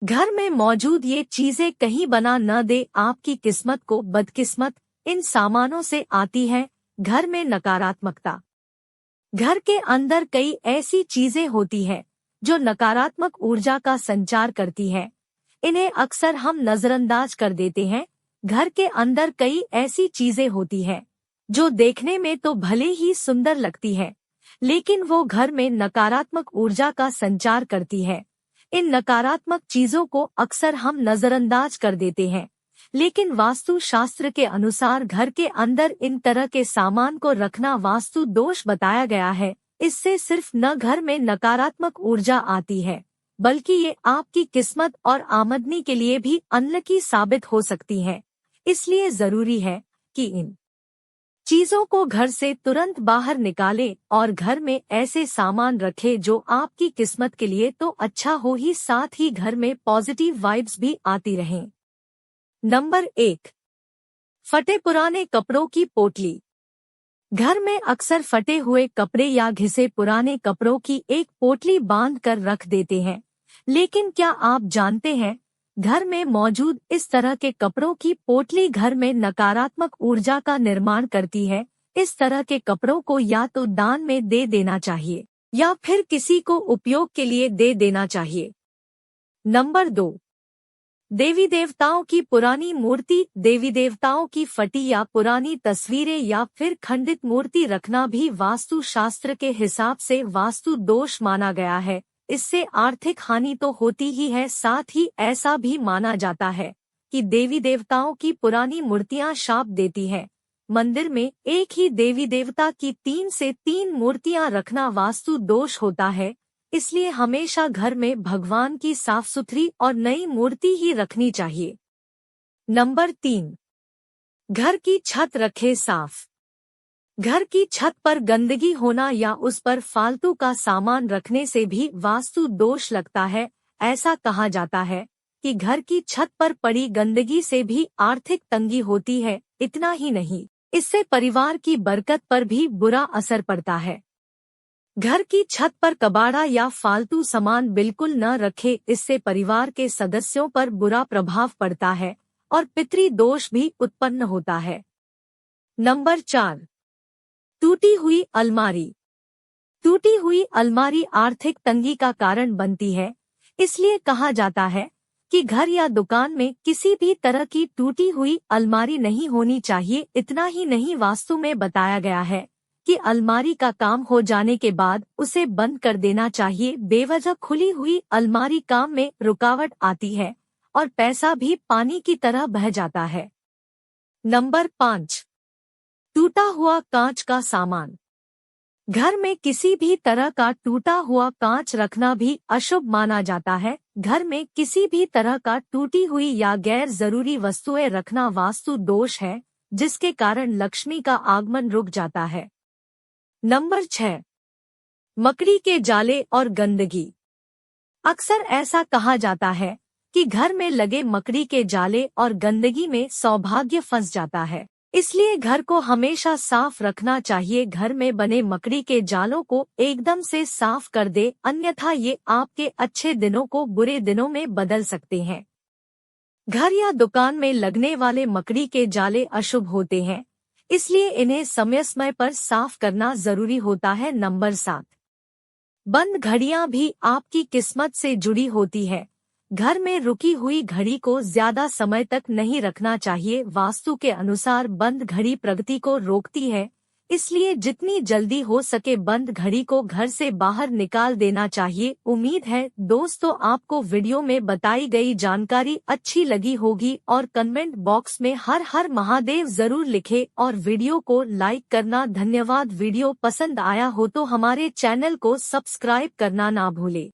घर में मौजूद ये चीजें कहीं बना न दे आपकी किस्मत को बदकिस्मत इन सामानों से आती है घर में नकारात्मकता। घर के अंदर कई ऐसी चीजें होती हैं जो नकारात्मक ऊर्जा का संचार करती है। इन्हें अक्सर हम नजरअंदाज कर देते हैं। घर के अंदर कई ऐसी चीजें होती हैं जो देखने में तो भले ही सुंदर लगती है, लेकिन वो घर में नकारात्मक ऊर्जा का संचार करती है। इन नकारात्मक चीजों को अक्सर हम नजरअंदाज कर देते हैं, लेकिन वास्तु शास्त्र के अनुसार घर के अंदर इन तरह के सामान को रखना वास्तु दोष बताया गया है। इससे सिर्फ न घर में नकारात्मक ऊर्जा आती है, बल्कि ये आपकी किस्मत और आमदनी के लिए भी अनलकी साबित हो सकती है। इसलिए जरूरी है कि इन चीजों को घर से तुरंत बाहर निकालें और घर में ऐसे सामान रखें जो आपकी किस्मत के लिए तो अच्छा हो ही साथ ही घर में पॉजिटिव वाइब्स भी आती रहें। नंबर 1, फटे पुराने कपड़ों की पोटली। घर में अक्सर फटे हुए कपड़े या घिसे पुराने कपड़ों की एक पोटली बांध कर रख देते हैं, लेकिन क्या आप जानते हैं घर में मौजूद इस तरह के कपड़ों की पोटली घर में नकारात्मक ऊर्जा का निर्माण करती है। इस तरह के कपड़ों को या तो दान में दे देना चाहिए या फिर किसी को उपयोग के लिए दे देना चाहिए। नंबर 2, देवी देवताओं की पुरानी मूर्ति। देवी देवताओं की फटी या पुरानी तस्वीरें या फिर खंडित मूर्ति रखना भी वास्तु शास्त्र के हिसाब से वास्तु दोष माना गया है। इससे आर्थिक हानि तो होती ही है, साथ ही ऐसा भी माना जाता है कि देवी देवताओं की पुरानी मूर्तियां शाप देती हैं। मंदिर में एक ही देवी देवता की 3 से 3 मूर्तियां रखना वास्तु दोष होता है। इसलिए हमेशा घर में भगवान की साफ सुथरी और नई मूर्ति ही रखनी चाहिए। नंबर 3, घर की छत रखे साफ। घर की छत पर गंदगी होना या उस पर फालतू का सामान रखने से भी वास्तु दोष लगता है। ऐसा कहा जाता है कि घर की छत पर पड़ी गंदगी से भी आर्थिक तंगी होती है। इतना ही नहीं, इससे परिवार की बरकत पर भी बुरा असर पड़ता है। घर की छत पर कबाड़ा या फालतू सामान बिल्कुल न रखे, इससे परिवार के सदस्यों पर बुरा प्रभाव पड़ता है और पितृ दोष भी उत्पन्न होता है। नंबर 4, टूटी हुई अलमारी। टूटी हुई अलमारी आर्थिक तंगी का कारण बनती है। इसलिए कहा जाता है कि घर या दुकान में किसी भी तरह की टूटी हुई अलमारी नहीं होनी चाहिए। इतना ही नहीं, वास्तु में बताया गया है कि अलमारी का काम हो जाने के बाद उसे बंद कर देना चाहिए। बेवजह खुली हुई अलमारी काम में रुकावट आती है और पैसा भी पानी की तरह बह जाता है। नंबर 5, टूटा हुआ कांच का सामान। घर में किसी भी तरह का टूटा हुआ कांच रखना भी अशुभ माना जाता है। घर में किसी भी तरह का टूटी हुई या गैर जरूरी वस्तुएं रखना वास्तु दोष है, जिसके कारण लक्ष्मी का आगमन रुक जाता है। नंबर 6, मकड़ी के जाले और गंदगी। अक्सर ऐसा कहा जाता है कि घर में लगे मकड़ी के जाले और गंदगी में सौभाग्य फंस जाता है। इसलिए घर को हमेशा साफ रखना चाहिए। घर में बने मकड़ी के जालों को एकदम से साफ कर दे, अन्यथा ये आपके अच्छे दिनों को बुरे दिनों में बदल सकते हैं। घर या दुकान में लगने वाले मकड़ी के जाले अशुभ होते हैं, इसलिए इन्हें समय समय पर साफ करना जरूरी होता है। नंबर 7, बंद घड़ियां भी आपकी किस्मत से जुड़ी होती है। घर में रुकी हुई घड़ी को ज्यादा समय तक नहीं रखना चाहिए। वास्तु के अनुसार बंद घड़ी प्रगति को रोकती है, इसलिए जितनी जल्दी हो सके बंद घड़ी को घर से बाहर निकाल देना चाहिए। उम्मीद है दोस्तों आपको वीडियो में बताई गई जानकारी अच्छी लगी होगी और कमेंट बॉक्स में हर हर महादेव जरूर लिखें और वीडियो को लाइक करना। धन्यवाद। वीडियो पसंद आया हो तो हमारे चैनल को सब्सक्राइब करना ना भूले।